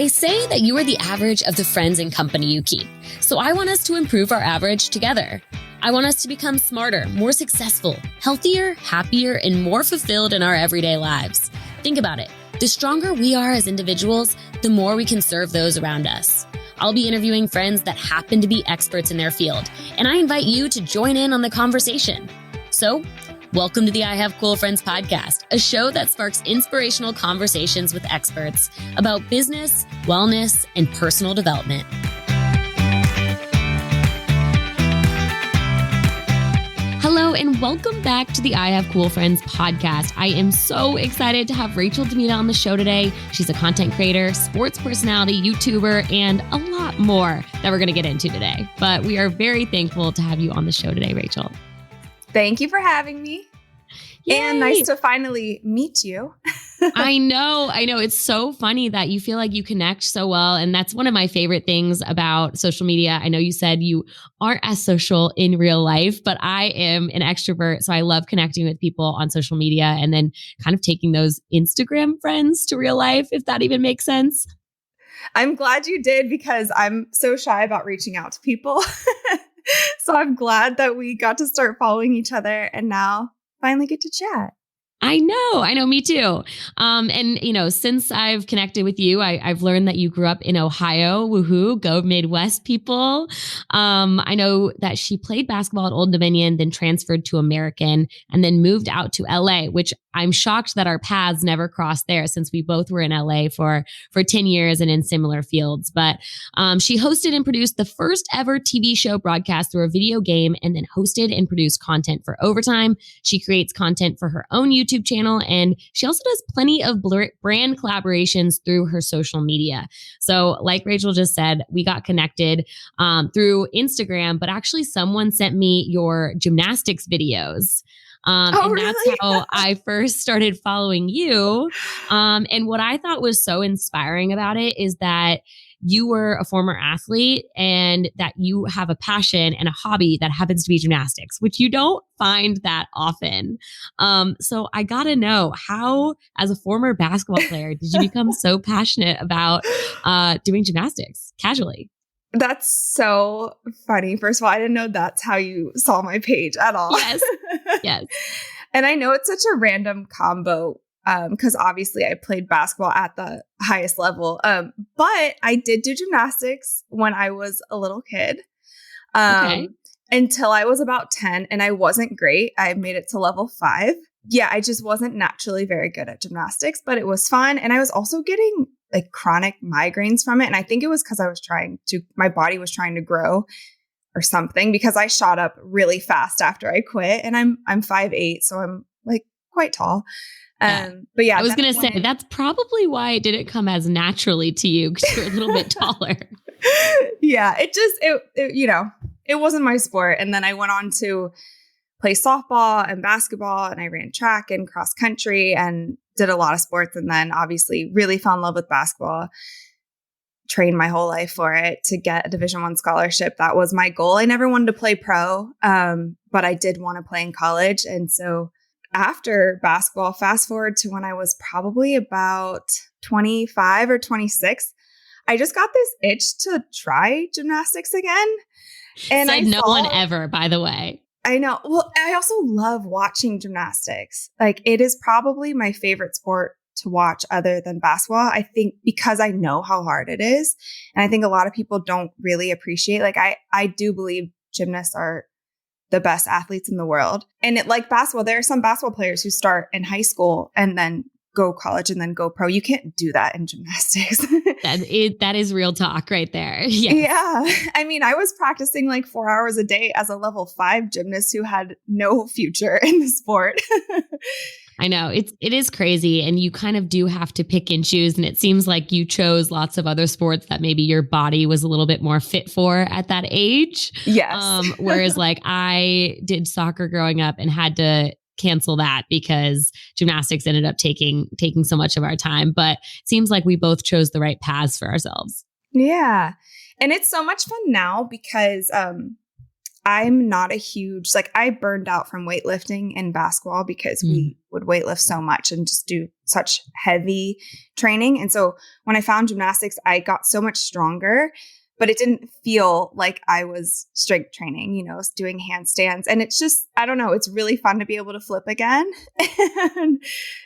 They say that you are the average of the friends and company you keep. So I want us to improve our average together. I want us to become smarter, more successful, healthier, happier, and more fulfilled in our everyday lives. Think about it. The stronger we are as individuals, the more we can serve those around us. I'll be interviewing friends that happen to be experts in their field, and I invite you to join in on the conversation. So, welcome to the I Have Cool Friends podcast, a show that sparks inspirational conversations with experts about business, wellness, and personal development. Hello, and welcome back to the I Have Cool Friends podcast. I am so excited to have Rachel Demita on the show today. She's a content creator, sports personality, YouTuber, and a lot more that we're going to get into today. But we are very thankful to have you on the show today, Rachel. Thank you for having me. Yay. And nice to finally meet you. I know. It's so funny that you feel like you connect so well. And that's one of my favorite things about social media. I know you said you aren't as social in real life, but I am an extrovert. So I love connecting with people on social media and then kind of taking those Instagram friends to real life, if that even makes sense. I'm glad you did, because I'm so shy about reaching out to people. So I'm glad that we got to start following each other and now finally get to chat. I know, me too. And since I've connected with you, I've learned that you grew up in Ohio. Woohoo, go Midwest people. I know that she played basketball at Old Dominion, then transferred to American, and then moved out to LA, which I'm shocked that our paths never crossed there, since we both were in LA for 10 years and in similar fields. But she hosted and produced the first ever TV show broadcast through a video game, and then hosted and produced content for Overtime. She creates content for her own YouTube channel, and she also does plenty of brand collaborations through her social media. So like Rachel just said, we got connected through Instagram, but actually someone sent me your gymnastics videos. And that's really? how I first started following you. And what I thought was so inspiring about it is that you were a former athlete and that you have a passion and a hobby that happens to be gymnastics, which you don't find that often. So I got to know, how, as a former basketball player, did you become so passionate about doing gymnastics casually? That's so funny. First of all, I didn't know that's how you saw my page at all. Yes. And I know it's such a random combo because obviously I played basketball at the highest level. But I did do gymnastics when I was a little kid until I was about 10, and I wasn't great. I made it to level 5. Yeah, I just wasn't naturally very good at gymnastics, but it was fun. And I was also getting like chronic migraines from it. And I think it was because my body was trying to grow or something, because I shot up really fast after I quit, and I'm 5'8", so I'm like quite tall. But yeah, I was going to say that's probably why it didn't come as naturally to you, because you're a little bit taller. Yeah, it wasn't my sport. And then I went on to play softball and basketball, and I ran track and cross country and did a lot of sports. And then obviously really fell in love with basketball, trained my whole life for it to get a Division I scholarship. That was my goal. I never wanted to play pro, but I did want to play in college. And so after basketball, fast forward to when I was probably about 25 or 26, I just got this itch to try gymnastics again. And Said no one ever, by the way. I know. Well, I also love watching gymnastics. Like, it is probably my favorite sport to watch other than basketball. I think because I know how hard it is. And I think a lot of people don't really appreciate, like, I do believe gymnasts are the best athletes in the world. And like basketball, there are some basketball players who start in high school and then go college and then go pro. You can't do that in gymnastics. That is real talk right there. Yes. Yeah. I mean, I was practicing like 4 hours a day as a level 5 gymnast who had no future in the sport. I know it is crazy, and you kind of do have to pick and choose. And it seems like you chose lots of other sports that maybe your body was a little bit more fit for at that age. Yes. Whereas like I did soccer growing up and had to cancel that because gymnastics ended up taking so much of our time. But it seems like we both chose the right paths for ourselves. Yeah. And it's so much fun now because I'm not a huge, like I burned out from weightlifting in basketball because we would weightlift so much and just do such heavy training. And so when I found gymnastics, I got so much stronger, but it didn't feel like I was strength training, doing handstands. And it's just, I don't know, it's really fun to be able to flip again. And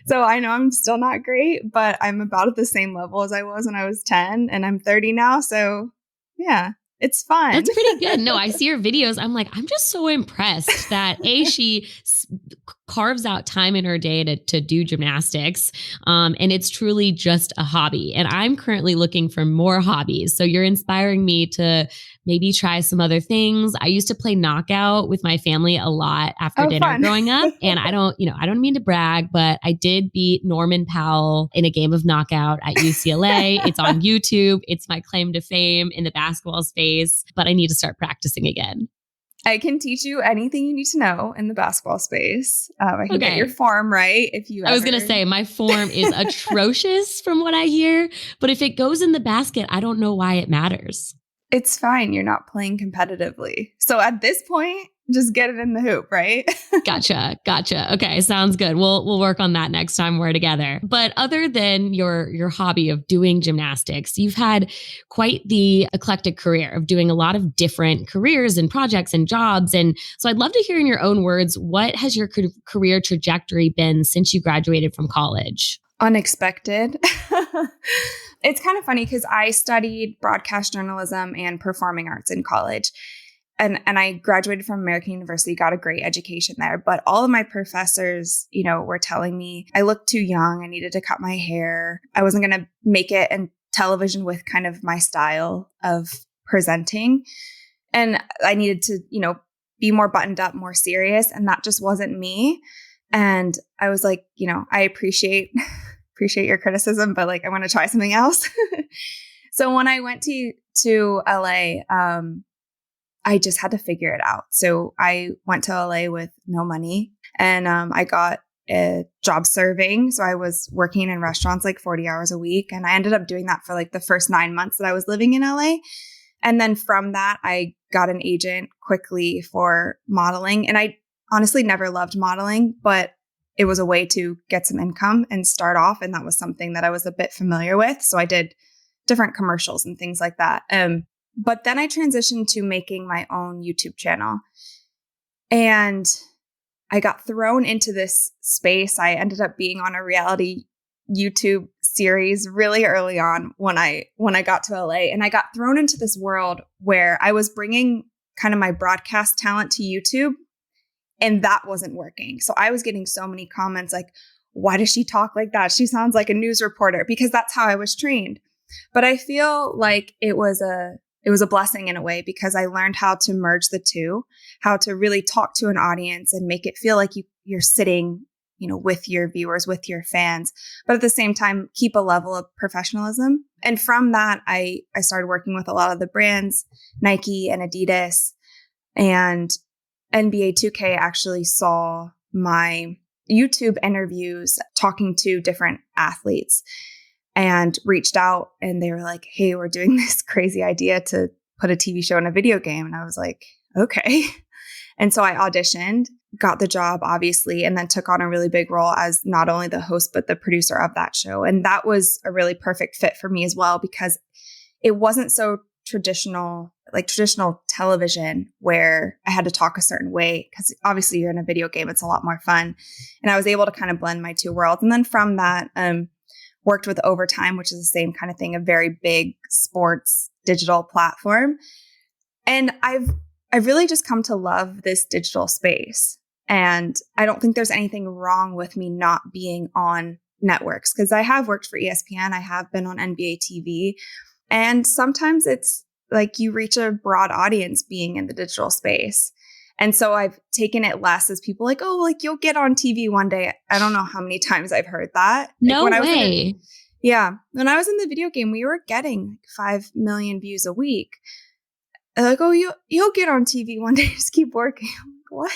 so I know I'm still not great, but I'm about at the same level as I was when I was 10 and I'm 30 now. So yeah. It's fun. That's pretty good. No, I see your videos. I'm like, I'm just so impressed that she carves out time in her day to do gymnastics. And it's truly just a hobby. And I'm currently looking for more hobbies. So you're inspiring me to maybe try some other things. I used to play knockout with my family a lot after dinner fun. growing up. And I don't mean to brag, but I did beat Norman Powell in a game of knockout at UCLA. It's on YouTube. It's my claim to fame in the basketball space, but I need to start practicing again. I can teach you anything you need to know in the basketball space. I can get your form right if you. I was going to say my form is atrocious from what I hear, but if it goes in the basket, I don't know why it matters. It's fine. You're not playing competitively. So at this point, just get it in the hoop, right? Gotcha. Okay, sounds good. We'll work on that next time we're together. But other than your hobby of doing gymnastics, you've had quite the eclectic career of doing a lot of different careers and projects and jobs. And so I'd love to hear in your own words, what has your career trajectory been since you graduated from college? Unexpected. It's kind of funny because I studied broadcast journalism and performing arts in college. And I graduated from American University, got a great education there. But all of my professors, were telling me I looked too young. I needed to cut my hair. I wasn't going to make it in television with kind of my style of presenting. And I needed to, be more buttoned up, more serious. And that just wasn't me. And I was like, I appreciate your criticism, but like, I want to try something else. So when I went to LA, I just had to figure it out. So I went to LA with no money and I got a job serving. So I was working in restaurants like 40 hours a week. And I ended up doing that for like the first 9 months that I was living in LA. And then from that, I got an agent quickly for modeling. And I honestly never loved modeling, but it was a way to get some income and start off. And that was something that I was a bit familiar with. So I did different commercials and things like that. But then I transitioned to making my own YouTube channel. And I got thrown into this space. I ended up being on a reality YouTube series really early on when I got to LA. And I got thrown into this world where I was bringing kind of my broadcast talent to YouTube. And that wasn't working. So I was getting so many comments like, why does she talk like that? She sounds like a news reporter, because that's how I was trained. But I feel like it was a blessing in a way, because I learned how to merge the two, how to really talk to an audience and make it feel like you're sitting, with your viewers, with your fans, but at the same time, keep a level of professionalism. And from that, I started working with a lot of the brands, Nike and Adidas, and NBA 2K actually saw my YouTube interviews talking to different athletes and reached out, and they were like, hey, we're doing this crazy idea to put a TV show in a video game. And I was like, okay. And so I auditioned, got the job, obviously, and then took on a really big role as not only the host, but the producer of that show. And that was a really perfect fit for me as well, because it wasn't so traditional television where I had to talk a certain way, because obviously you're in a video game, it's a lot more fun. And I was able to kind of blend my two worlds. And then from that, worked with Overtime, which is the same kind of thing, a very big sports digital platform. And I've really just come to love this digital space. And I don't think there's anything wrong with me not being on networks, because I have worked for ESPN. I have been on NBA TV. And sometimes it's like you reach a broad audience being in the digital space. And so I've taken it less as people like, oh, like you'll get on TV one day. I don't know how many times I've heard that. No like way. When I was in the video game, we were getting like 5 million views a week. They're like, oh, you'll get on TV one day. Just keep working. I'm like, what?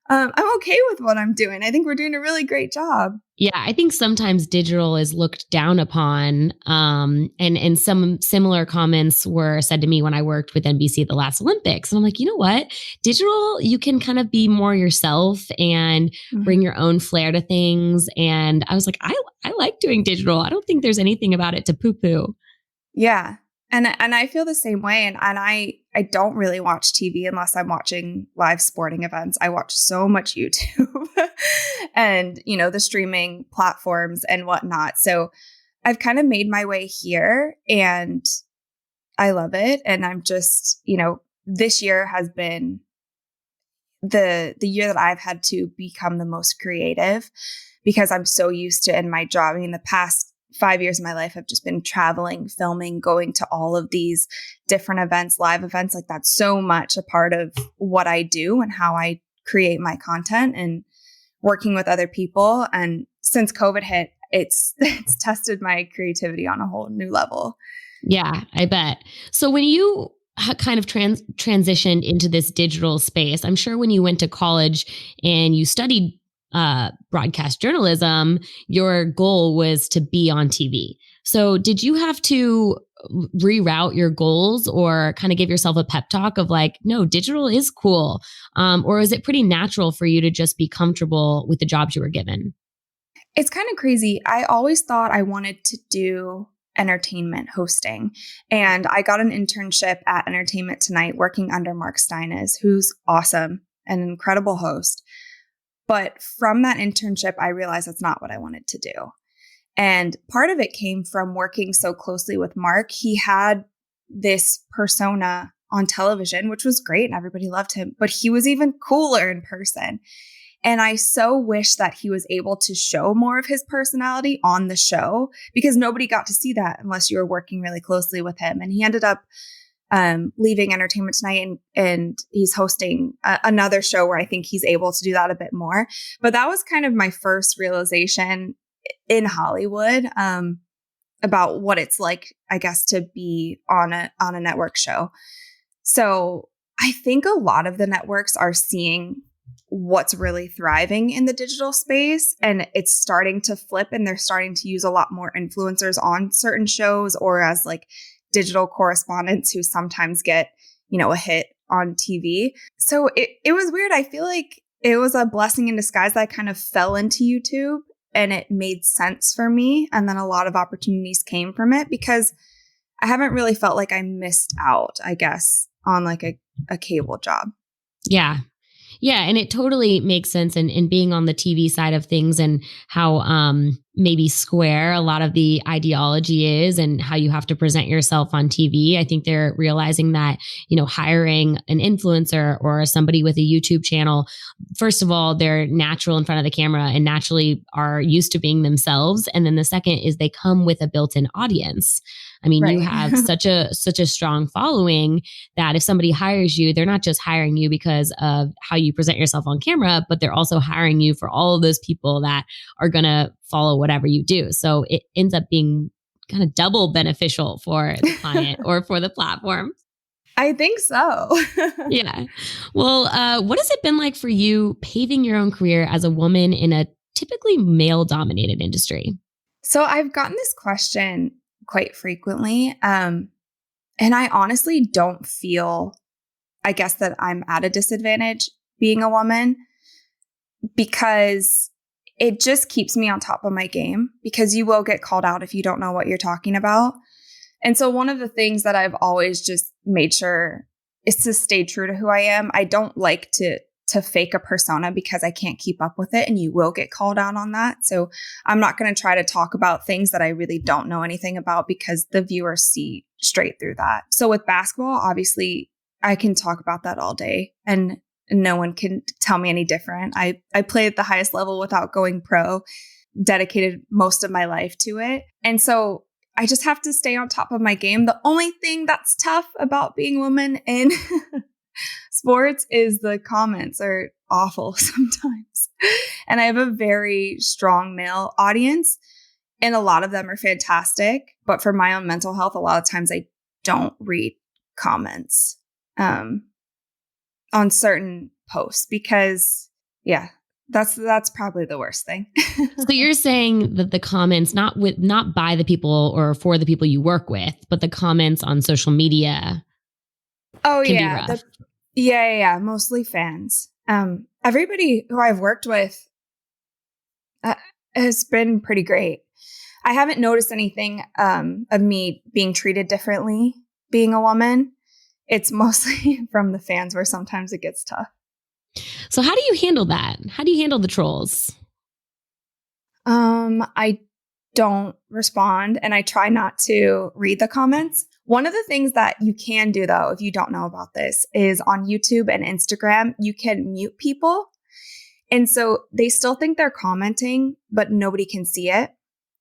I'm okay with what I'm doing. I think we're doing a really great job. Yeah, I think sometimes digital is looked down upon. And some similar comments were said to me when I worked with NBC at the last Olympics. And I'm like, you know what? Digital, you can kind of be more yourself and bring your own flair to things. And I was like, I like doing digital. I don't think there's anything about it to poo-poo. Yeah. And I feel the same way. And I don't really watch TV unless I'm watching live sporting events. I watch so much YouTube and, the streaming platforms and whatnot. So I've kind of made my way here and I love it. And I'm just, this year has been the year that I've had to become the most creative because I'm so used to in my job. I mean, the past 5 years of my life, I've just been traveling, filming, going to all of these different events, live events. Like that's so much a part of what I do and how I create my content and working with other people. And since COVID hit, it's tested my creativity on a whole new level. Yeah, I bet. So when you kind of transitioned into this digital space, I'm sure when you went to college and you studied broadcast journalism, your goal was to be on TV. So did you have to reroute your goals or kind of give yourself a pep talk of like, no, digital is cool? Or is it pretty natural for you to just be comfortable with the jobs you were given? It's kind of crazy. I always thought I wanted to do entertainment hosting. And I got an internship at Entertainment Tonight working under Mark Steines, who's awesome, an incredible host. But from that internship, I realized that's not what I wanted to do. And part of it came from working so closely with Mark. He had this persona on television, which was great and everybody loved him, but he was even cooler in person. And I so wish that he was able to show more of his personality on the show because nobody got to see that unless you were working really closely with him. And he ended up leaving Entertainment Tonight and he's hosting another show where I think he's able to do that a bit more. But that was kind of my first realization in Hollywood about what it's like, I guess, to be on a network show. So I think a lot of the networks are seeing what's really thriving in the digital space and it's starting to flip and they're starting to use a lot more influencers on certain shows or as like digital correspondents who sometimes get, a hit on TV. So it was weird. I feel like it was a blessing in disguise that I kind of fell into YouTube and it made sense for me. And then a lot of opportunities came from it because I haven't really felt like I missed out, I guess, on like a cable job. Yeah. Yeah. And it totally makes sense. And being on the TV side of things and how maybe square a lot of the ideology is and how you have to present yourself on TV. I think they're realizing that, hiring an influencer or somebody with a YouTube channel, first of all, they're natural in front of the camera and naturally are used to being themselves. And then the second is they come with a built-in audience. I mean, You have such a strong following that if somebody hires you, they're not just hiring you because of how you present yourself on camera, but they're also hiring you for all of those people that are going to follow whatever you do. So it ends up being kind of double beneficial for the client or for the platform. I think so. Yeah. Well, what has it been like for you paving your own career as a woman in a typically male-dominated industry? So I've gotten this question quite frequently. And I honestly don't feel, I guess, that I'm at a disadvantage being a woman because it just keeps me on top of my game because you will get called out if you don't know what you're talking about. And so one of the things that I've always just made sure is to stay true to who I am. I don't like to fake a persona because I can't keep up with it and you will get called out on that. So I'm not going to try to talk about things that I really don't know anything about because the viewers see straight through that. So with basketball, obviously I can talk about that all day and no one can tell me any different. I played at the highest level without going pro, dedicated most of my life to it. And so I just have to stay on top of my game. The only thing that's tough about being a woman in sports is the comments are awful sometimes. And I have a very strong male audience and a lot of them are fantastic. But for my own mental health, a lot of times I don't read comments on certain posts because, Yeah. That's probably the worst thing. So you're saying that the comments, not by the people or for the people you work with, but the comments on social media Oh can be yeah. rough. Yeah. Mostly fans. Everybody who I've worked with has been pretty great. I haven't noticed anything of me being treated differently being a woman. It's mostly from the fans where sometimes it gets tough. So how do you handle that? How do you handle the trolls? I don't respond and I try not to read the comments. One of the things that you can do though, if you don't know about this, is on YouTube and Instagram, you can mute people. And so they still think they're commenting, but nobody can see it,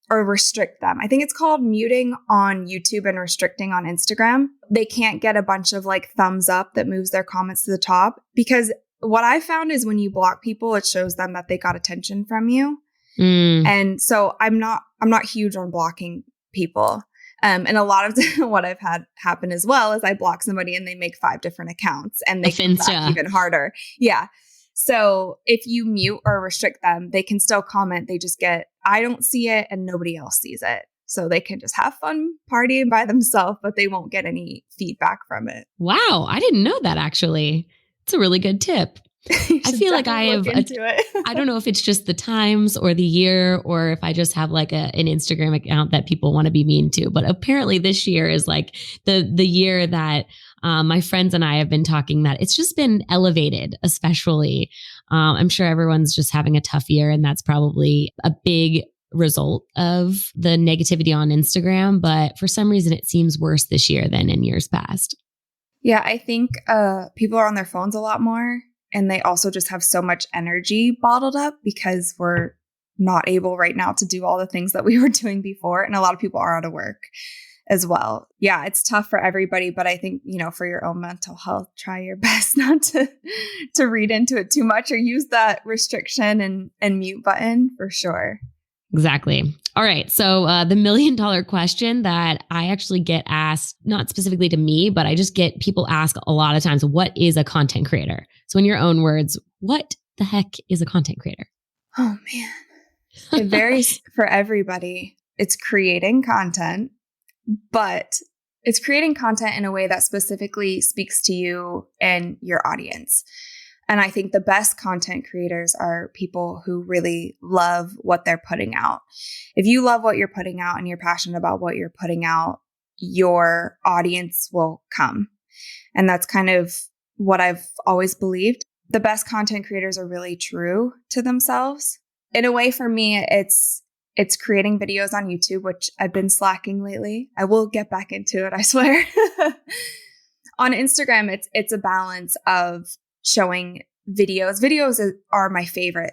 or restrict them. I think it's called muting on YouTube and restricting on Instagram. They can't get a bunch of like thumbs up that moves their comments to the top, because what I found is when you block people, it shows them that they got attention from you. And so I'm not huge on blocking people. And a lot of what I've had happen as well is I block somebody and they make 5 different accounts and they come back even harder. Yeah. So if you mute or restrict them, they can still comment. They just I don't see it and nobody else sees it. So they can just have fun partying by themselves, but they won't get any feedback from it. Wow. I didn't know that actually. It's a really good tip. I feel like I have, I don't know if it's just the times or the year, or if I just have like an Instagram account that people want to be mean to. But apparently this year is like the year that my friends and I have been talking that it's just been elevated, especially. I'm sure everyone's just having a tough year, and that's probably a big result of the negativity on Instagram. But for some reason, it seems worse this year than in years past. Yeah, I think people are on their phones a lot more. And they also just have so much energy bottled up because we're not able right now to do all the things that we were doing before. And a lot of people are out of work as well. Yeah, it's tough for everybody. But I think, for your own mental health, try your best not to read into it too much or use that restriction and mute button for sure. Exactly. All right. So the $1 million question that I actually get asked, not specifically to me, but I just get people ask a lot of times, what is a content creator? So in your own words, what the heck is a content creator? Oh, man. It varies for everybody. It's creating content, but it's creating content in a way that specifically speaks to you and your audience. And I think the best content creators are people who really love what they're putting out. If you love what you're putting out and you're passionate about what you're putting out, your audience will come. And that's kind of what I've always believed. The best content creators are really true to themselves. In a way, for me, it's creating videos on YouTube, which I've been slacking lately. I will get back into it, I swear. On Instagram, it's a balance of showing videos. Videos are my favorite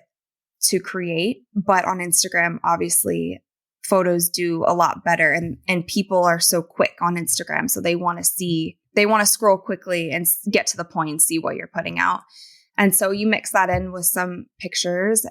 to create, but on Instagram, obviously, photos do a lot better, and people are so quick on Instagram, so they want to scroll quickly and get to the point and see what you're putting out. And so you mix that in with some pictures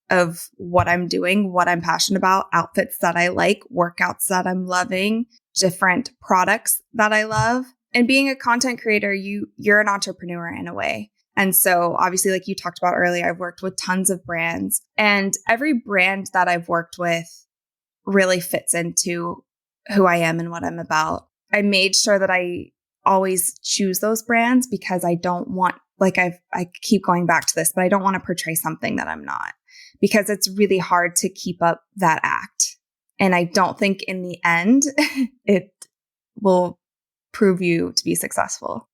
of what I'm doing, what I'm passionate about, outfits that I like, workouts that I'm loving, different products that I love. And being a content creator, you're an entrepreneur in a way. And so obviously, like you talked about earlier, I've worked with tons of brands, and every brand that I've worked with really fits into who I am and what I'm about. I made sure that I always choose those brands because I don't want, I keep going back to this, but I don't want to portray something that I'm not, because it's really hard to keep up that act. And I don't think in the end, it will prove you to be successful.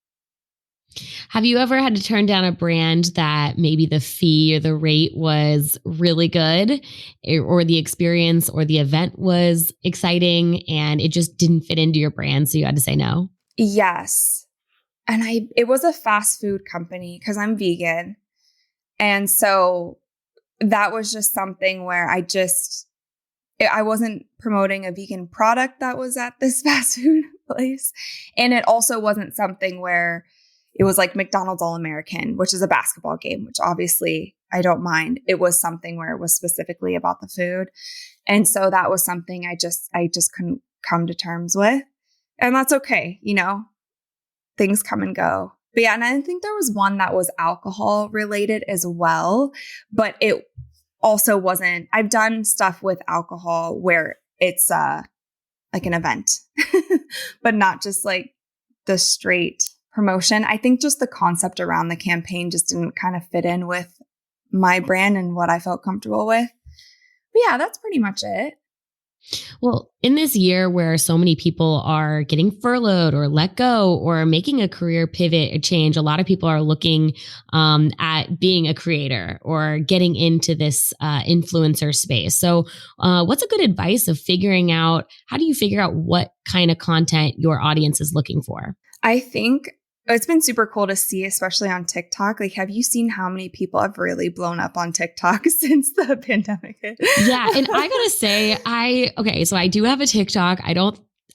Have you ever had to turn down a brand that maybe the fee or the rate was really good, or the experience or the event was exciting and it just didn't fit into your brand, so you had to say no? Yes. And it was a fast food company because I'm vegan. And so that was just something where I wasn't promoting a vegan product that was at this fast food place. And it also wasn't something where it was like McDonald's All-American, which is a basketball game, which obviously I don't mind. It was something where it was specifically about the food. And so that was something I just couldn't come to terms with. And that's okay. Things come and go. But yeah, and I think there was one that was alcohol related as well, but it also wasn't. I've done stuff with alcohol where it's like an event, but not just like the straight promotion. I think just the concept around the campaign just didn't kind of fit in with my brand and what I felt comfortable with. But yeah, that's pretty much it. Well, in this year where so many people are getting furloughed or let go or making a career pivot, a change, a lot of people are looking at being a creator or getting into this influencer space. So, what's a good advice of figuring out how do you figure out what kind of content your audience is looking for? I think it's been super cool to see, especially on TikTok. Like, have you seen how many people have really blown up on TikTok since the pandemic hit? Yeah. And I gotta say, so I do have a TikTok.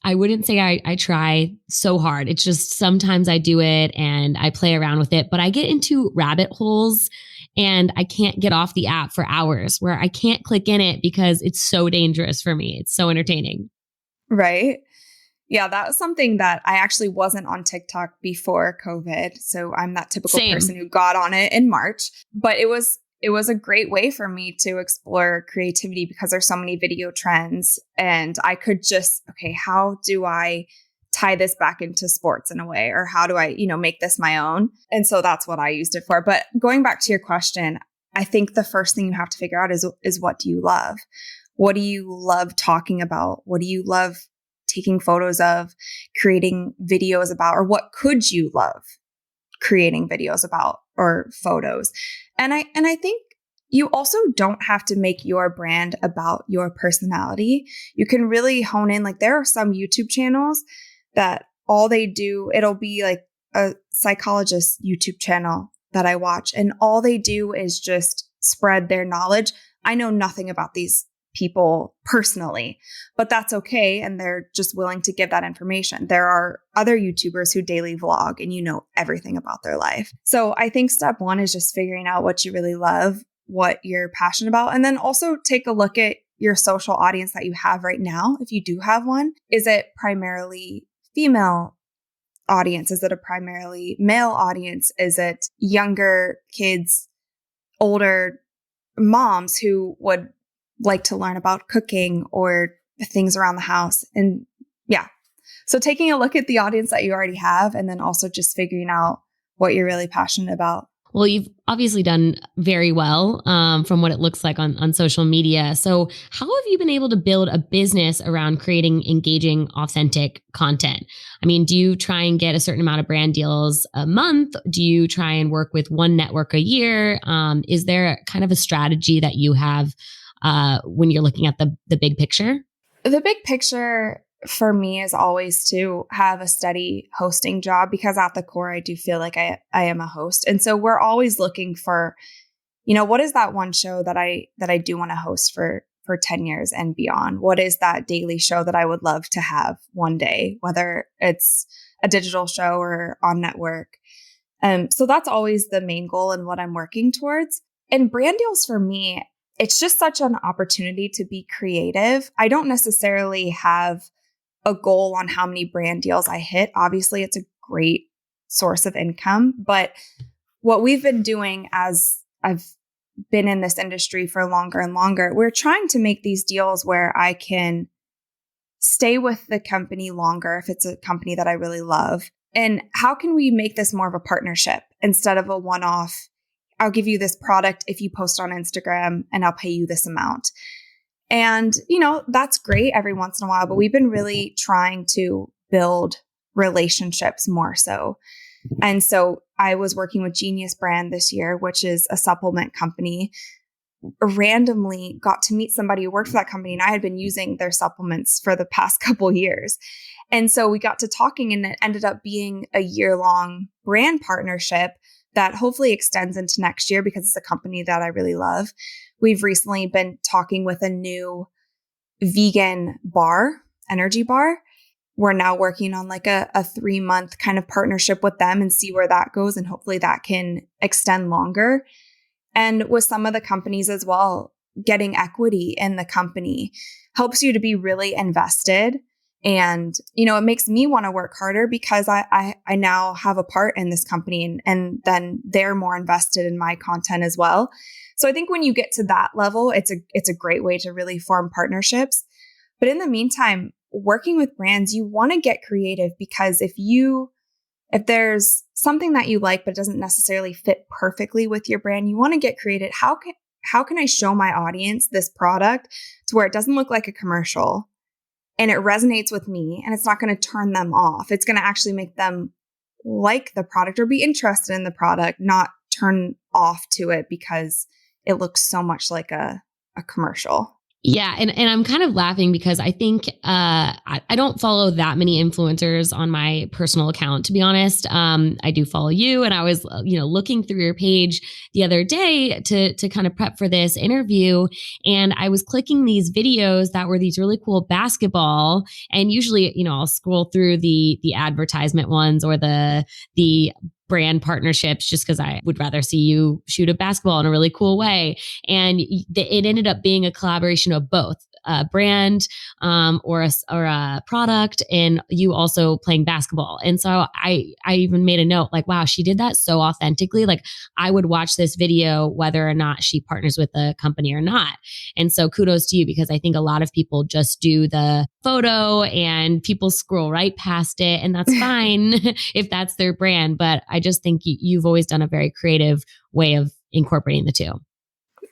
I wouldn't say I try so hard. It's just sometimes I do it and I play around with it, but I get into rabbit holes and I can't get off the app for hours where I can't click in it because it's so dangerous for me. It's so entertaining. Right. Yeah, that was something that I actually wasn't on TikTok before COVID. So I'm that typical Same. person who got on it in March. But it was a great way for me to explore creativity because there's so many video trends. And I could just, okay, how do I tie this back into sports in a way? Or how do I, make this my own? And so that's what I used it for. But going back to your question, I think the first thing you have to figure out is what do you love? What do you love talking about? What do you love taking photos of, creating videos about, or what could you love creating videos about or photos? And I think you also don't have to make your brand about your personality. You can really hone in. Like there are some YouTube channels that all they do, it'll be like a psychologist YouTube channel that I watch, and all they do is just spread their knowledge. I know nothing about these people personally, but that's okay. And they're just willing to give that information. There are other YouTubers who daily vlog and you know everything about their life. So I think step one is just figuring out what you really love, what you're passionate about, and then also take a look at your social audience that you have right now. If you do have one, is it primarily female audience? Is it a primarily male audience? Is it younger kids, older moms who would like to learn about cooking or things around the house? And yeah, so taking a look at the audience that you already have, and then also just figuring out what you're really passionate about. Well, you've obviously done very well from what it looks like on social media. So how have you been able to build a business around creating engaging, authentic content? I mean, do you try and get a certain amount of brand deals a month? Do you try and work with one network a year? Is there kind of a strategy that you have when you're looking at the big picture? The big picture for me is always to have a steady hosting job, because at the core, I do feel like I am a host. And so we're always looking for, what is that one show that I do want to host for 10 years and beyond? What is that daily show that I would love to have one day, whether it's a digital show or on network? So that's always the main goal and what I'm working towards. And brand deals for me, it's just such an opportunity to be creative. I don't necessarily have a goal on how many brand deals I hit. Obviously, it's a great source of income. But what we've been doing as I've been in this industry for longer and longer, we're trying to make these deals where I can stay with the company longer if it's a company that I really love. And how can we make this more of a partnership instead of a one-off? I'll give you this product if you post on Instagram and I'll pay you this amount. And, that's great every once in a while, but we've been really trying to build relationships more so. And so I was working with Genius Brand this year, which is a supplement company. Randomly got to meet somebody who worked for that company, and I had been using their supplements for the past couple years. And so we got to talking, and it ended up being a year-long brand partnership that hopefully extends into next year because it's a company that I really love. We've recently been talking with a new vegan bar, energy bar. We're now working on like a 3-month kind of partnership with them and see where that goes. And hopefully that can extend longer. And with some of the companies as well, getting equity in the company helps you to be really invested And, it makes me want to work harder because I now have a part in this company and then they're more invested in my content as well. So I think when you get to that level, it's a great way to really form partnerships. But in the meantime, working with brands, you want to get creative because if there's something that you like, but it doesn't necessarily fit perfectly with your brand, you want to get creative. How can I show my audience this product to where it doesn't look like a commercial and it resonates with me and it's not going to turn them off? It's going to actually make them like the product or be interested in the product, not turn off to it because it looks so much like a commercial. Yeah. And I'm kind of laughing because I think I don't follow that many influencers on my personal account, to be honest. I do follow you. And I was, looking through your page the other day to kind of prep for this interview. And I was clicking these videos that were these really cool basketball. And usually, I'll scroll through the advertisement ones or the brand partnerships just because I would rather see you shoot a basketball in a really cool way. And it ended up being a collaboration of both a brand or a product and you also playing basketball. And so I even made a note like, wow, she did that so authentically. Like I would watch this video whether or not she partners with a company or not. And so kudos to you because I think a lot of people just do the photo and people scroll right past it and that's fine if that's their brand. But I just think you've always done a very creative way of incorporating the two.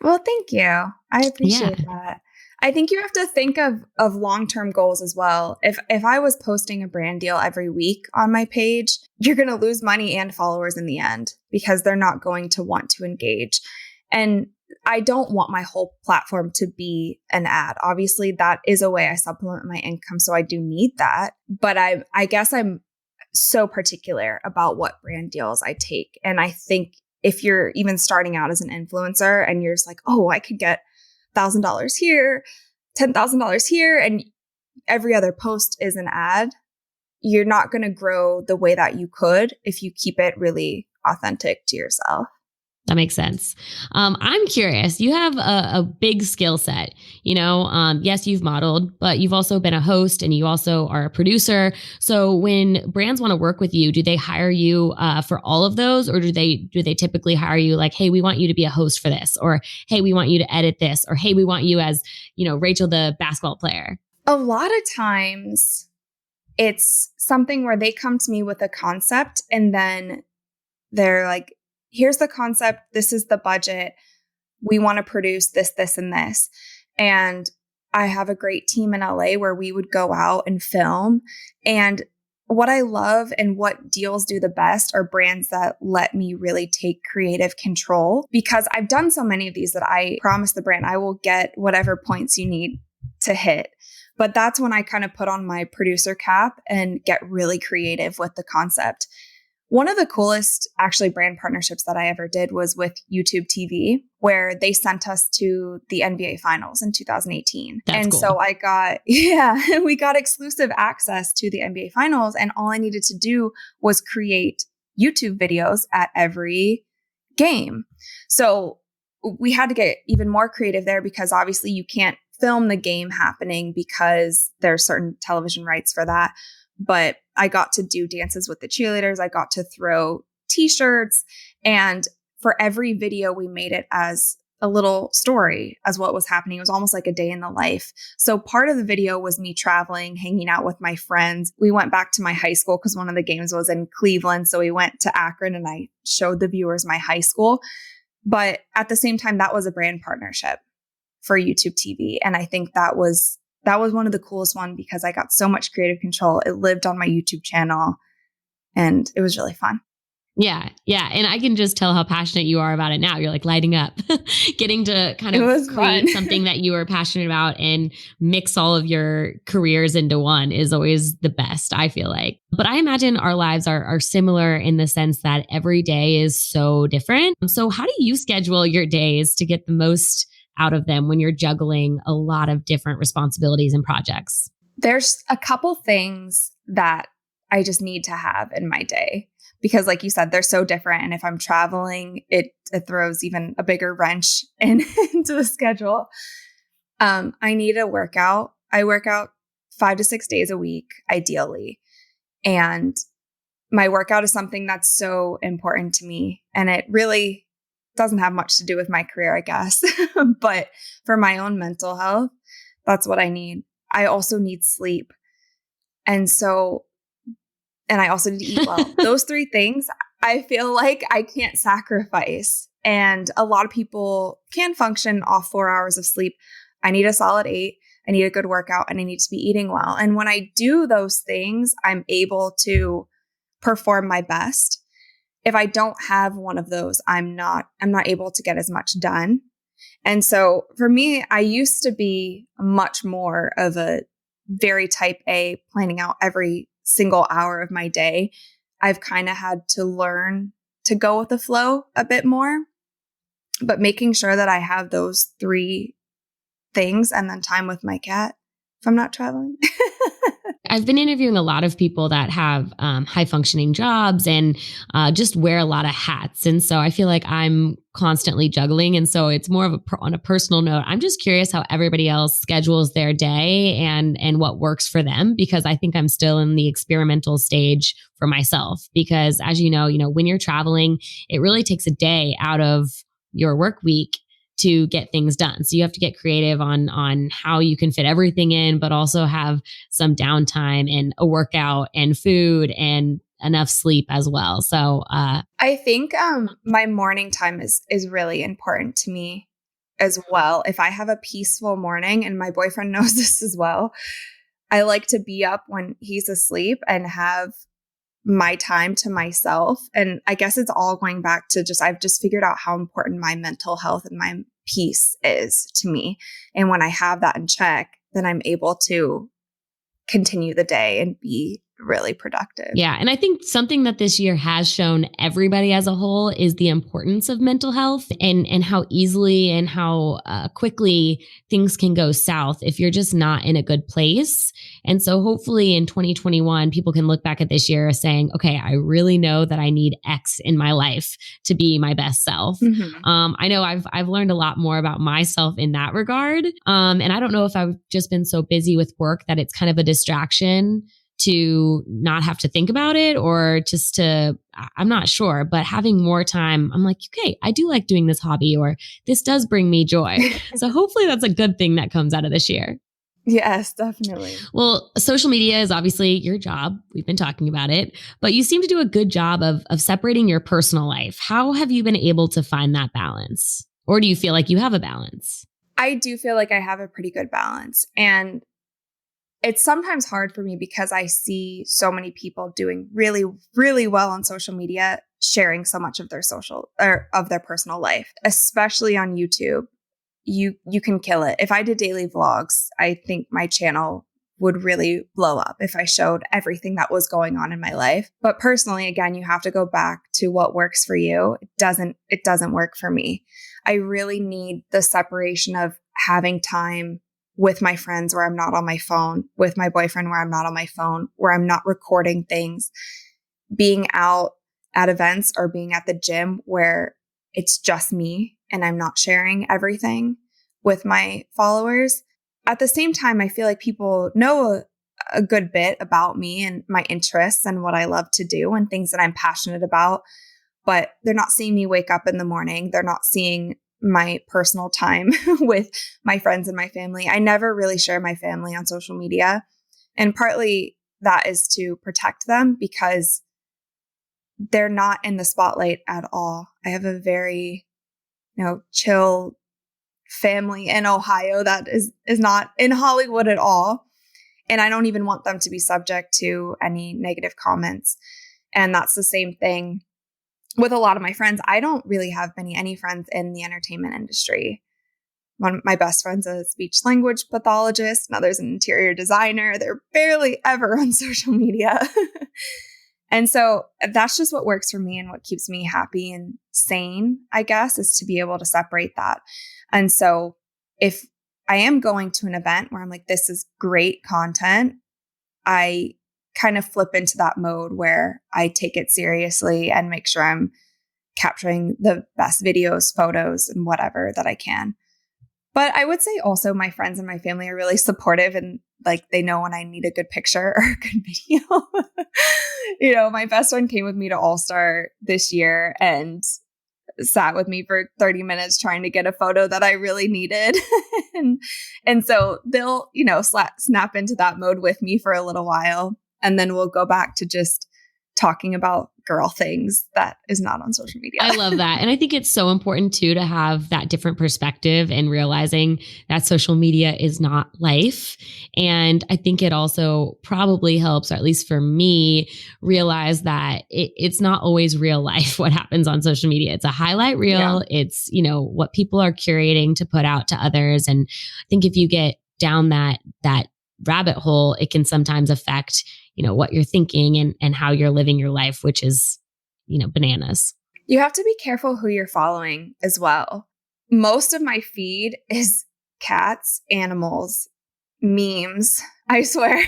Well, thank you. I appreciate that. I think you have to think of long-term goals as well. If I was posting a brand deal every week on my page, you're going to lose money and followers in the end because they're not going to want to engage. And I don't want my whole platform to be an ad. Obviously, that is a way I supplement my income, so I do need that. But I guess I'm so particular about what brand deals I take. And I think if you're even starting out as an influencer and you're just like, oh, I could get $1,000 here, $10,000 here, and every other post is an ad, you're not going to grow the way that you could if you keep it really authentic to yourself. That makes sense. I'm curious. You have a big skill set. Yes, you've modeled, but you've also been a host and you also are a producer. So when brands want to work with you, do they hire you for all of those, or do they typically hire you like, hey, we want you to be a host for this, or hey, we want you to edit this, or hey, we want you as Rachel the basketball player? A lot of times, it's something where they come to me with a concept and then they're like, here's the concept. This is the budget. We want to produce this, this, and this. And I have a great team in LA where we would go out and film. And what I love and what deals do the best are brands that let me really take creative control, because I've done so many of these that I promise the brand I will get whatever points you need to hit. But that's when I kind of put on my producer cap and get really creative with the concept. One of the coolest actually brand partnerships that I ever did was with YouTube TV, where they sent us to the NBA finals in 2018. That's cool. So we got exclusive access to the NBA finals, and all I needed to do was create YouTube videos at every game. So we had to get even more creative there because obviously you can't film the game happening because there are certain television rights for that. But I got to do dances with the cheerleaders. I got to throw t-shirts. And for every video, we made it as a little story as what was happening. It was almost like a day in the life. So part of the video was me traveling, hanging out with my friends. We went back to my high school because one of the games was in Cleveland. So we went to Akron and I showed the viewers my high school. But at the same time, that was a brand partnership for YouTube TV. And I think that was one of the coolest ones because I got so much creative control. It lived on my YouTube channel and it was really fun. Yeah. Yeah. And I can just tell how passionate you are about it now. You're like lighting up, getting to kind of create something that you are passionate about and mix all of your careers into one is always the best, I feel like. But I imagine our lives are similar in the sense that every day is so different. So how do you schedule your days to get the most out of them when you're juggling a lot of different responsibilities and projects? There's a couple things that I just need to have in my day because like you said, they're so different. And if I'm traveling, it throws even a bigger wrench into the schedule. I need a workout. I work out 5 to 6 days a week, ideally. And my workout is something that's so important to me. And it really doesn't have much to do with my career, I guess. But for my own mental health, that's what I need. I also need sleep. And I also need to eat well. Those three things, I feel like I can't sacrifice. And a lot of people can function off 4 hours of sleep. I need a solid 8. I need a good workout, and I need to be eating well. And when I do those things, I'm able to perform my best. If I don't have one of those, I'm not able to get as much done. And so for me, I used to be much more of a very type A, planning out every single hour of my day. I've kind of had to learn to go with the flow a bit more, but making sure that I have those three things and then time with my cat if I'm not traveling. I've been interviewing a lot of people that have high functioning jobs and just wear a lot of hats. And so I feel like I'm constantly juggling. And so it's more of on a personal note. I'm just curious how everybody else schedules their day and what works for them, because I think I'm still in the experimental stage for myself. Because as you know, when you're traveling, it really takes a day out of your work week to get things done. So you have to get creative on how you can fit everything in, but also have some downtime and a workout and food and enough sleep as well. So I think my morning time is really important to me as well. If I have a peaceful morning, and my boyfriend knows this as well, I like to be up when he's asleep and have my time to myself. And I guess it's all going back to I've just figured out how important my mental health and my peace is to me. And when I have that in check, then I'm able to continue the day and be really productive. Yeah. And I think something that this year has shown everybody as a whole is the importance of mental health and how easily and how quickly things can go south if you're just not in a good place. And so hopefully in 2021, people can look back at this year saying, okay, I really know that I need X in my life to be my best self. Mm-hmm. I know I've learned a lot more about myself in that regard. And I don't know if I've just been so busy with work that it's kind of a distraction to not have to think about it, or just I'm not sure, but having more time, I'm like, okay, I do like doing this hobby, or this does bring me joy. So hopefully that's a good thing that comes out of this year. Yes, definitely. Well, social media is obviously your job. We've been talking about it, but you seem to do a good job of separating your personal life. How have you been able to find that balance? Or do you feel like you have a balance? I do feel like I have a pretty good balance. And it's sometimes hard for me because I see so many people doing really, really well on social media, sharing so much of their of their personal life, especially on YouTube. You can kill it. If I did daily vlogs, I think my channel would really blow up if I showed everything that was going on in my life. But personally, again, you have to go back to what works for you. It doesn't work for me. I really need the separation of having time with my friends where I'm not on my phone, with my boyfriend where I'm not on my phone, where I'm not recording things, being out at events or being at the gym where it's just me and I'm not sharing everything with my followers. At the same time, I feel like people know a good bit about me and my interests and what I love to do and things that I'm passionate about, but they're not seeing me wake up in the morning. They're not seeing my personal time with my friends and my family. I never really share my family on social media. And partly that is to protect them because they're not in the spotlight at all. I have a very, chill family in Ohio that is not in Hollywood at all. And I don't even want them to be subject to any negative comments. And that's the same thing with a lot of my friends. I don't really have any friends in the entertainment industry. One of my best friends is a speech language pathologist. Another's an interior designer. They're barely ever on social media. And so that's just what works for me and what keeps me happy and sane, I guess, is to be able to separate that. And so if I am going to an event where I'm like, this is great content, I kind of flip into that mode where I take it seriously and make sure I'm capturing the best videos, photos, and whatever that I can. But I would say also my friends and my family are really supportive, and like they know when I need a good picture or a good video. My best friend came with me to All-Star this year and sat with me for 30 minutes trying to get a photo that I really needed. and so they'll, snap into that mode with me for a little while. And then we'll go back to just talking about girl things that is not on social media. I love that. And I think it's so important too to have that different perspective and realizing that social media is not life. And I think it also probably helps, or at least for me, realize that it's not always real life what happens on social media. It's a highlight reel. Yeah. It's, what people are curating to put out to others. And I think if you get down that rabbit hole, it can sometimes affect what you're thinking and how you're living your life, which is, bananas. You have to be careful who you're following as well. Most of my feed is cats, animals, memes, I swear.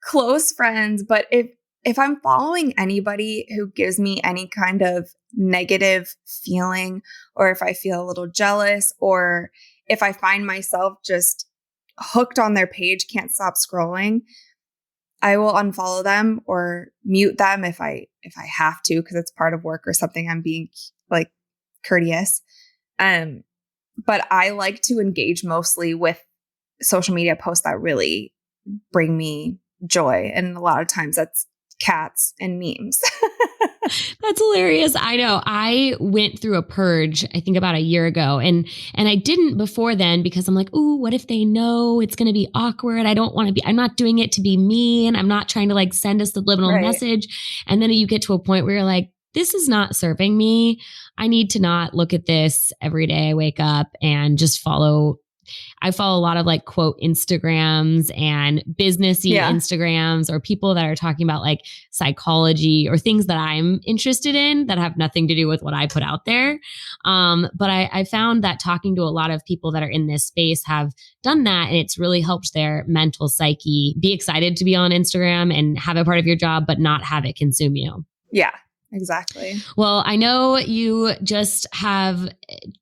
Close friends. But if I'm following anybody who gives me any kind of negative feeling, or if I feel a little jealous, or if I find myself just hooked on their page, can't stop scrolling, I will unfollow them or mute them if I have to, because it's part of work or something. I'm being like courteous. But I like to engage mostly with social media posts that really bring me joy. And a lot of times that's cats and memes. That's hilarious. I know. I went through a purge, I think about a year ago, and I didn't before then because I'm like, ooh, what if they know? It's going to be awkward. I'm not doing it to be mean. I'm not trying to like send a subliminal message. And then you get to a point where you're like, this is not serving me. I need to not look at this every day I wake up and just I follow a lot of like quote Instagrams and businessy Instagrams, or people that are talking about like psychology or things that I'm interested in that have nothing to do with what I put out there. But I found that talking to a lot of people that are in this space have done that, and it's really helped their mental psyche be excited to be on Instagram and have it part of your job, but not have it consume you. Yeah. Exactly. Well, I know you just have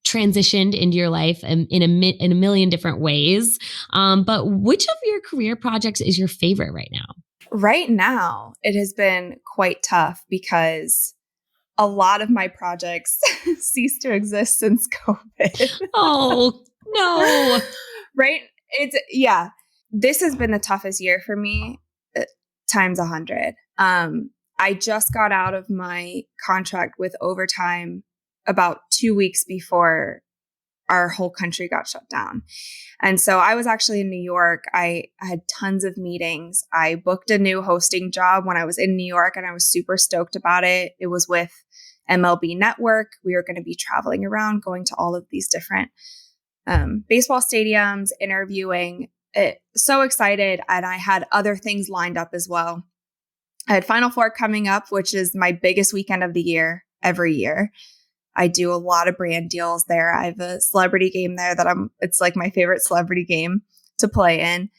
transitioned into your life in a million different ways. But which of your career projects is your favorite right now? Right now, it has been quite tough because a lot of my projects ceased to exist since COVID. Oh, no. Right? This has been the toughest year for me, times 100. I just got out of my contract with Overtime about 2 weeks before our whole country got shut down. And so I was actually in New York. I had tons of meetings. I booked a new hosting job when I was in New York, and I was super stoked about it. It was with MLB Network. We were going to be traveling around, going to all of these different baseball stadiums, interviewing. So excited. And I had other things lined up as well. I had Final Four coming up, which is my biggest weekend of the year every year. I do a lot of brand deals there. I have a celebrity game there it's like my favorite celebrity game to play in.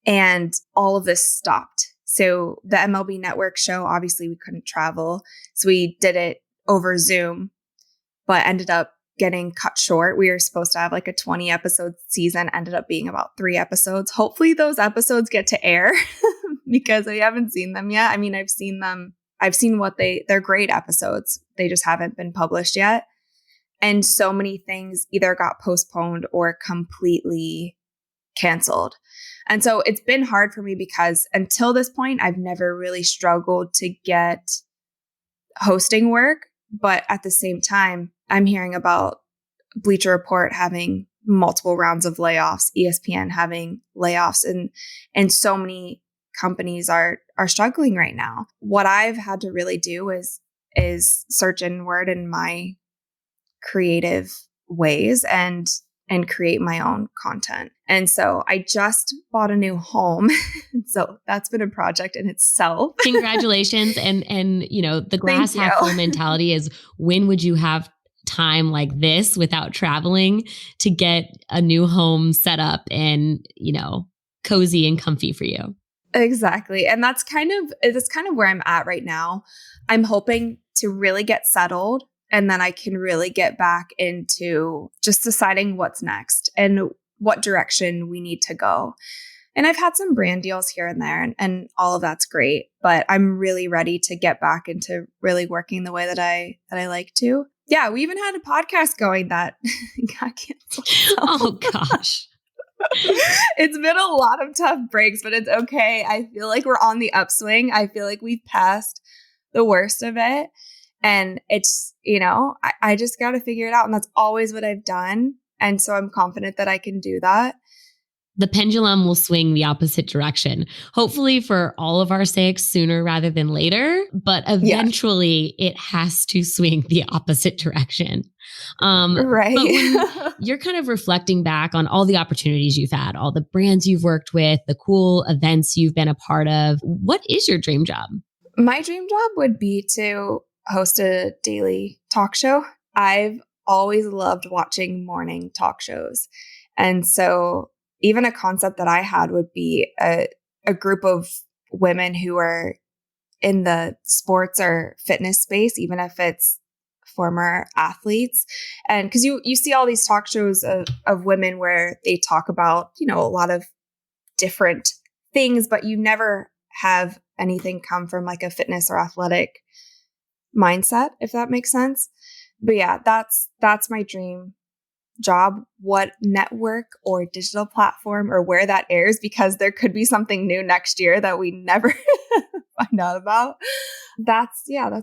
And all of this stopped. So the MLB Network show, obviously we couldn't travel. So we did it over Zoom, but ended up getting cut short. We were supposed to have like a 20 episode season, ended up being about 3 episodes. Hopefully those episodes get to air because I haven't seen them yet. I mean, I've seen them. I've seen they're great episodes. They just haven't been published yet. And so many things either got postponed or completely canceled. And so it's been hard for me because until this point, I've never really struggled to get hosting work. But at the same time, I'm hearing about Bleacher Report having multiple rounds of layoffs, ESPN having layoffs, and so many companies are struggling right now. What I've had to really do is search inward in my creative ways and create my own content. And so I just bought a new home. So that's been a project in itself. Congratulations. And the glass half full mentality is, when would you have time like this without traveling to get a new home set up and, cozy and comfy for you? Exactly. And that's kind of where I'm at right now. I'm hoping to really get settled, and then I can really get back into just deciding what's next. And what direction we need to go. And I've had some brand deals here and there, and all of that's great, but I'm really ready to get back into really working the way that I like to. Yeah, we even had a podcast going that got canceled. So. Oh gosh. It's been a lot of tough breaks, but it's okay. I feel like we're on the upswing. I feel like we've passed the worst of it. And it's, I just got to figure it out. And that's always what I've done. And so I'm confident that I can do that. The pendulum will swing the opposite direction, hopefully for all of our sakes sooner rather than later, but eventually it has to swing the opposite direction. Right. But when you're kind of reflecting back on all the opportunities you've had, all the brands you've worked with, the cool events you've been a part of, what is your dream job? My dream job would be to host a daily talk show. I've always loved watching morning talk shows. And so even a concept that I had would be a group of women who are in the sports or fitness space, even if it's former athletes. And because you see all these talk shows of women where they talk about, a lot of different things, but you never have anything come from like a fitness or athletic mindset, if that makes sense. But yeah, that's my dream job. What network or digital platform or where that airs, because there could be something new next year that we never find out about. That's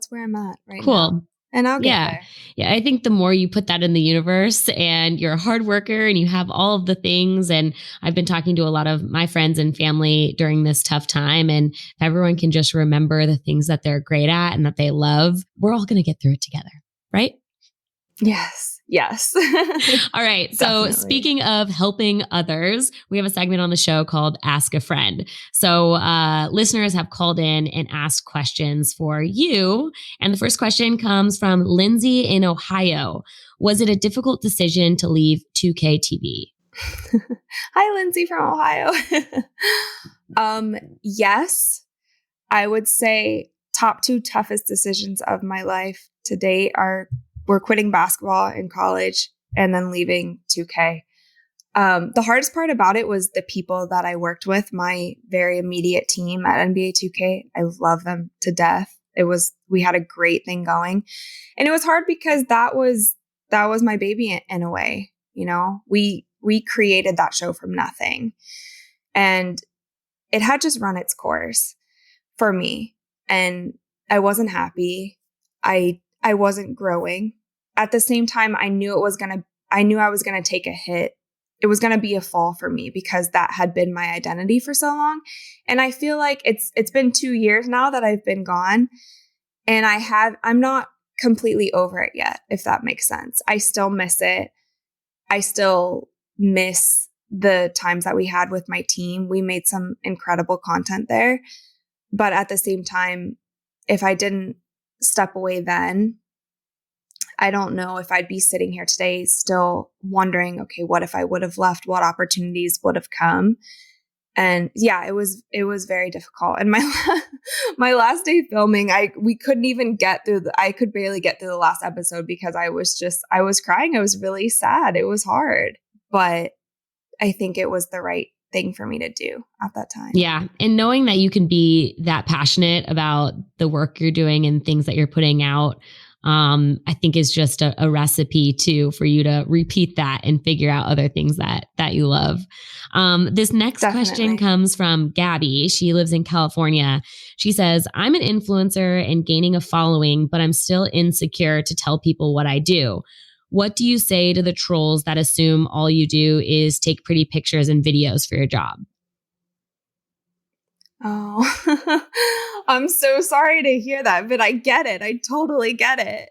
where I'm at right now. And I'll get there. Yeah. I think the more you put that in the universe and you're a hard worker and you have all of the things, and I've been talking to a lot of my friends and family during this tough time, and if everyone can just remember the things that they're great at and that they love, we're all going to get through it together, right? Yes. All right. So speaking of helping others, we have a segment on the show called Ask a Friend. So listeners have called in and asked questions for you. And the first question comes from Lindsay in Ohio. Was it a difficult decision to leave 2K TV? Hi, Lindsay from Ohio. Yes, I would say top 2 toughest decisions of my life to date were quitting basketball in college and then leaving 2K. The hardest part about it was the people that I worked with, my very immediate team at NBA 2K. I love them to death. We had a great thing going. And it was hard because that was my baby in a way. We created that show from nothing. And it had just run its course for me. And I wasn't happy. I wasn't growing. At the same time, I knew I was going to take a hit. It was going to be a fall for me because that had been my identity for so long. And I feel like it's been 2 years now that I've been gone, and I'm not completely over it yet, if that makes sense. I still miss it. I still miss the times that we had with my team. We made some incredible content there. But at the same time, if I didn't step away then, I don't know if I'd be sitting here today still wondering, okay, what if I would have left? What opportunities would have come? And yeah, it was very difficult. And my last day filming, we couldn't even get through I could barely get through the last episode because I was crying. I was really sad. It was hard, but I think it was the right thing for me to do at that time. Yeah. And knowing that you can be that passionate about the work you're doing and things that you're putting out, I think is just a recipe too for you to repeat that and figure out other things that you love. This next question comes from Gabby. She lives in California. She says, I'm an influencer and gaining a following, but I'm still insecure to tell people what I do. What do you say to the trolls that assume all you do is take pretty pictures and videos for your job? Oh, I'm so sorry to hear that, but I get it. I totally get it.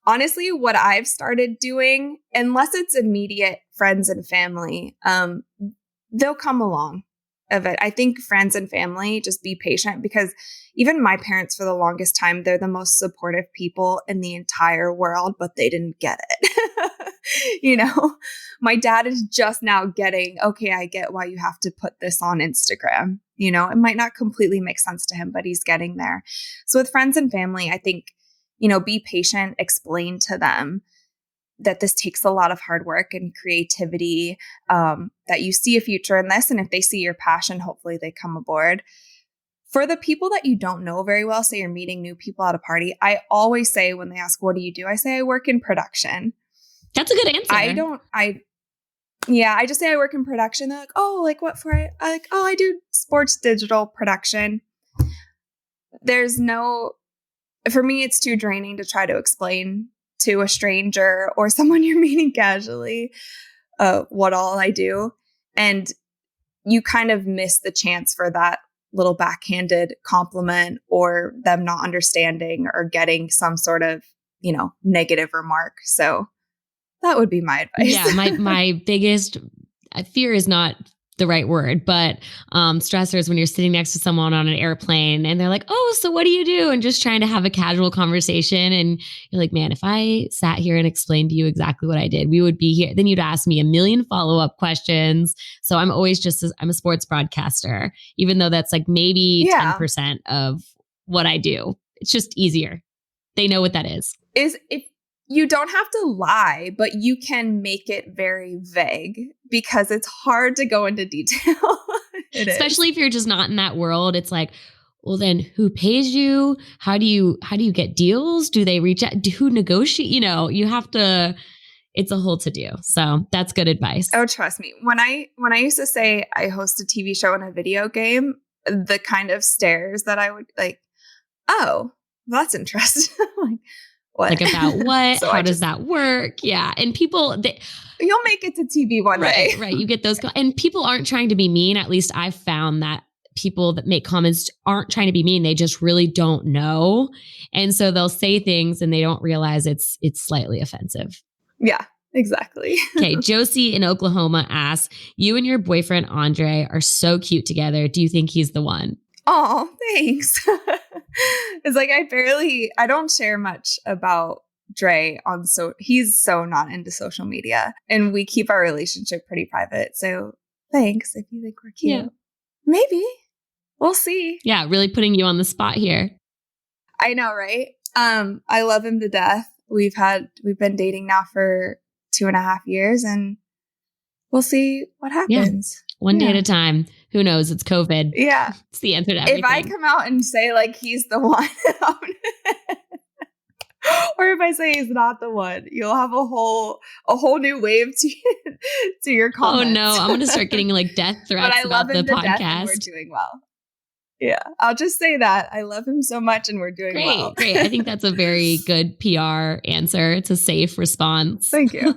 Honestly, what I've started doing, unless it's immediate friends and family, they'll come along of it. I think friends and family, just be patient, because even my parents, for the longest time, they're the most supportive people in the entire world, but they didn't get it. My dad is just now getting, okay, I get why you have to put this on Instagram. It might not completely make sense to him, but he's getting there. So with friends and family, I think, be patient, explain to them that this takes a lot of hard work and creativity, that you see a future in this. And if they see your passion, hopefully they come aboard. For the people that you don't know very well, say you're meeting new people at a party, I always say when they ask, what do you do? I say, I work in production. That's a good answer. I just say I work in production. They're like, oh, like what for? I like, oh, I do sports digital production. For me, it's too draining to try to explain to a stranger or someone you're meeting casually what all I do. And you kind of miss the chance for that little backhanded compliment or them not understanding or getting some sort of, negative remark. So that would be my advice. Yeah. My biggest fear is not the right word, but stressors when you're sitting next to someone on an airplane and they're like, oh, so what do you do? And just trying to have a casual conversation. And you're like, man, if I sat here and explained to you exactly what I did, we would be here. Then you'd ask me a million follow-up questions. So I'm always I'm a sports broadcaster, even though that's like maybe 10% of what I do. It's just easier. They know what that is. You don't have to lie, but you can make it very vague because it's hard to go into detail. Especially if you're just not in that world. It's like, well, then who pays you? How do you get deals? Do they reach out? Who negotiate? You have to, it's a whole to do. So that's good advice. Oh, trust me. When I used to say I host a TV show and a video game, the kind of stares that I would like, oh, that's interesting. Like, what? Like about what? So how does that work? Yeah. And people, you'll make it to TV one day. Right. You get those. And people aren't trying to be mean. At least I've found that people that make comments aren't trying to be mean. They just really don't know. And so they'll say things and they don't realize it's slightly offensive. Yeah, exactly. Okay. Josie in Oklahoma asks, you and your boyfriend, Andre, are so cute together. Do you think he's the one? Oh, thanks. It's like I don't share much about Dre he's so not into social media and we keep our relationship pretty private. So thanks if you think we're cute. Yeah. Maybe. We'll see. Yeah, really putting you on the spot here. I know, right? I love him to death. We've been dating now for 2.5 years and we'll see what happens. Yeah. One day at a time. Who knows? It's COVID. Yeah. It's the answer to everything. If I come out and say like he's the one, or if I say he's not the one, you'll have a whole new wave to your comments. Oh no, I'm going to start getting like death threats but I about love him the to podcast. Death and we're doing well. Yeah, I'll just say that. I love him so much and we're doing well. Great. I think that's a very good PR answer. It's a safe response. Thank you.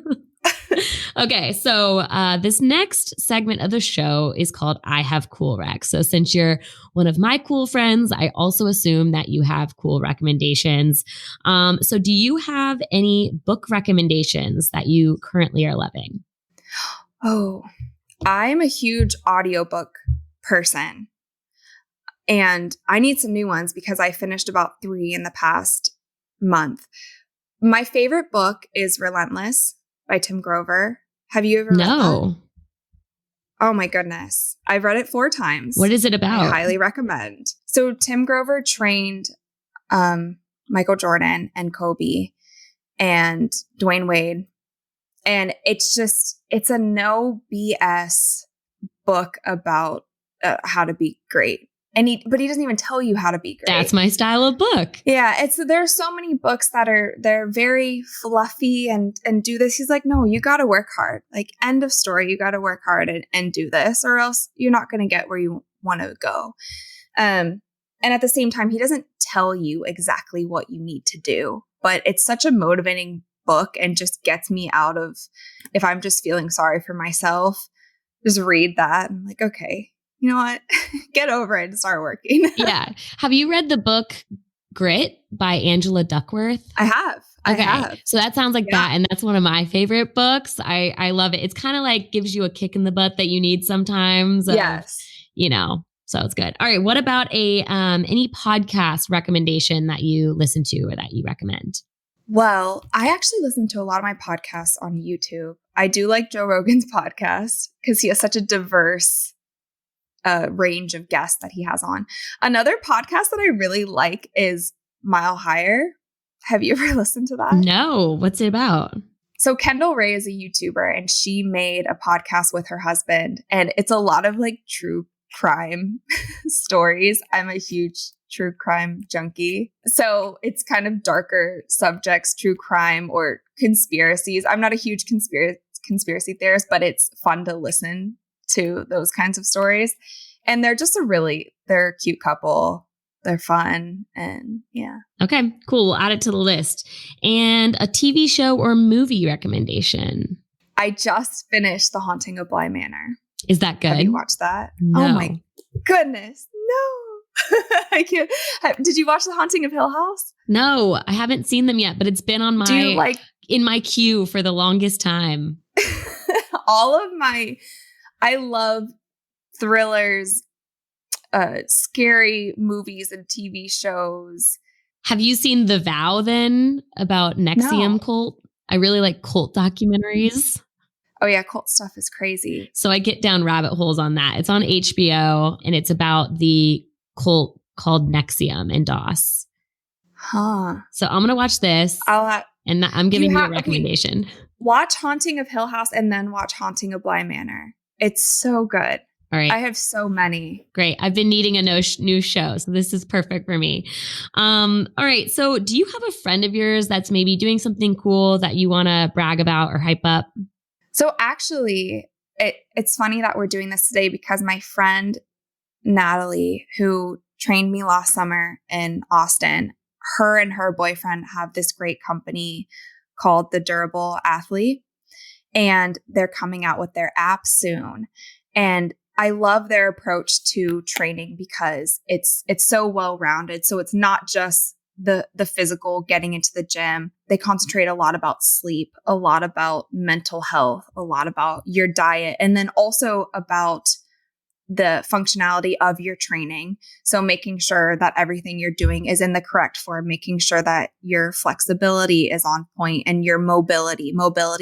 Okay, so this next segment of the show is called I Have Cool Rec. So since you're one of my cool friends, I also assume that you have cool recommendations. So do you have any book recommendations that you currently are loving? Oh, I'm a huge audiobook person. And I need some new ones because I finished about 3 in the past month. My favorite book is Relentless by Tim Grover. Have you ever read that? Oh my goodness. I've read it 4 times. What is it about? I highly recommend. So Tim Grover trained Michael Jordan and Kobe and Dwayne Wade. And it's a no BS book about how to be great. But he doesn't even tell you how to be great. That's my style of book. Yeah, there's so many books that they're very fluffy and do this. He's like, no, you got to work hard. Like, end of story. You got to work hard and do this, or else you're not going to get where you want to go. And at the same time, he doesn't tell you exactly what you need to do, but it's such a motivating book and just gets me out of, if I'm just feeling sorry for myself, just read that. I'm like, okay. You know what? Get over it and start working. Yeah. Have you read the book Grit by Angela Duckworth? I have. Okay. I have. So that sounds like that. And that's one of my favorite books. I love it. It's kind of like gives you a kick in the butt that you need sometimes. Yes. So it's good. All right. What about any podcast recommendation that you listen to or that you recommend? Well, I actually listen to a lot of my podcasts on YouTube. I do like Joe Rogan's podcast because he has such a diverse range of guests that he has on. Another podcast that I really like is Mile Higher. Have you ever listened to that? No. What's it about? So Kendall Ray is a YouTuber and she made a podcast with her husband, and it's a lot of like true crime stories. I'm a huge true crime junkie. So it's kind of darker subjects, true crime or conspiracies. I'm not a huge conspiracy theorist, but it's fun to listen to those kinds of stories. And they're just they're a cute couple. They're fun. And yeah. Okay, cool. We'll add it to the list. And a TV show or movie recommendation. I just finished The Haunting of Bly Manor. Is that good? Have you watched that? No. Oh my goodness. No. I can't. Did you watch The Haunting of Hill House? No, I haven't seen them yet, but it's been on in my queue for the longest time. I love thrillers, scary movies and TV shows. Have you seen The Vow then about NXIVM No. cult? I really like cult documentaries. Oh yeah, cult stuff is crazy. So I get down rabbit holes on that. It's on HBO and it's about the cult called NXIVM in DOS. Huh. So I'm going to watch this and I'm giving you a recommendation. Okay, watch Haunting of Hill House and then watch Haunting of Bly Manor. It's so good. All right. I have so many. Great. I've been needing a new show, so this is perfect for me. All right. So do you have a friend of yours that's maybe doing something cool that you want to brag about or hype up? So actually, it's funny that we're doing this today because my friend Natalie, who trained me last summer in Austin, her and her boyfriend have this great company called The Durable Athlete, and they're coming out with their app soon. And I love their approach to training because it's so well-rounded. So it's not just the physical, getting into the gym. They concentrate a lot about sleep, a lot about mental health, a lot about your diet, and then also about the functionality of your training. So making sure that everything you're doing is in the correct form, making sure that your flexibility is on point and your mobility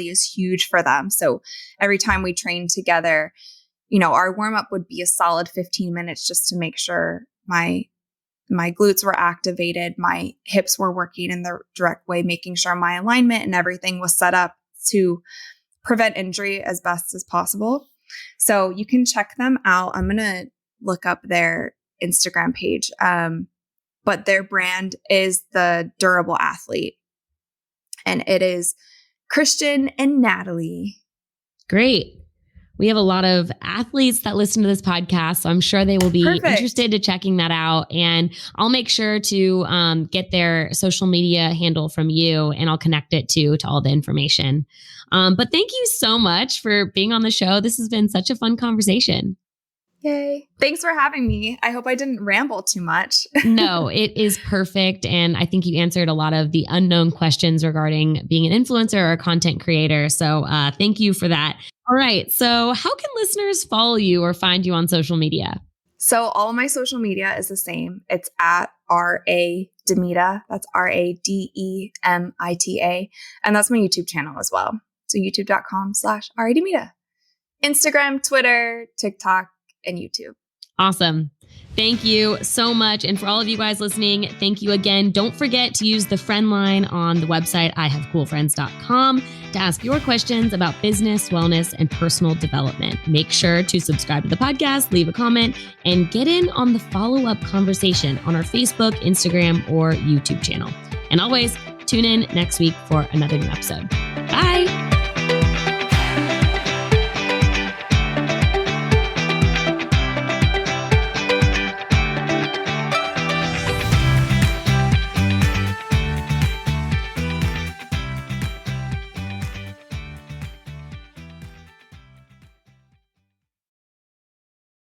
is huge for them. So every time we train together, our warm up would be a solid 15 minutes just to make sure my glutes were activated, my hips were working in the direct way, making sure my alignment and everything was set up to prevent injury as best as possible. So you can check them out. I'm going to look up their Instagram page. But their brand is The Durable Athlete. And it is Christian and Natalie. Great. We have a lot of athletes that listen to this podcast, so I'm sure they will be interested in checking that out. And I'll make sure to get their social media handle from you, and I'll connect it to all the information. But thank you so much for being on the show. This has been such a fun conversation. Yay. Thanks for having me. I hope I didn't ramble too much. No, it is perfect. And I think you answered a lot of the unknown questions regarding being an influencer or a content creator. So thank you for that. All right. So how can listeners follow you or find you on social media? So all of my social media is the same. It's at R.A. Demita. That's RADEMITA. And that's my YouTube channel as well. So youtube.com/RA Demita. Instagram, Twitter, TikTok, and YouTube. Awesome. Thank you so much. And for all of you guys listening, thank you again. Don't forget to use the friend line on the website, ihavecoolfriends.com, to ask your questions about business, wellness, and personal development. Make sure to subscribe to the podcast, leave a comment, and get in on the follow-up conversation on our Facebook, Instagram, or YouTube channel. And always tune in next week for another new episode. Bye.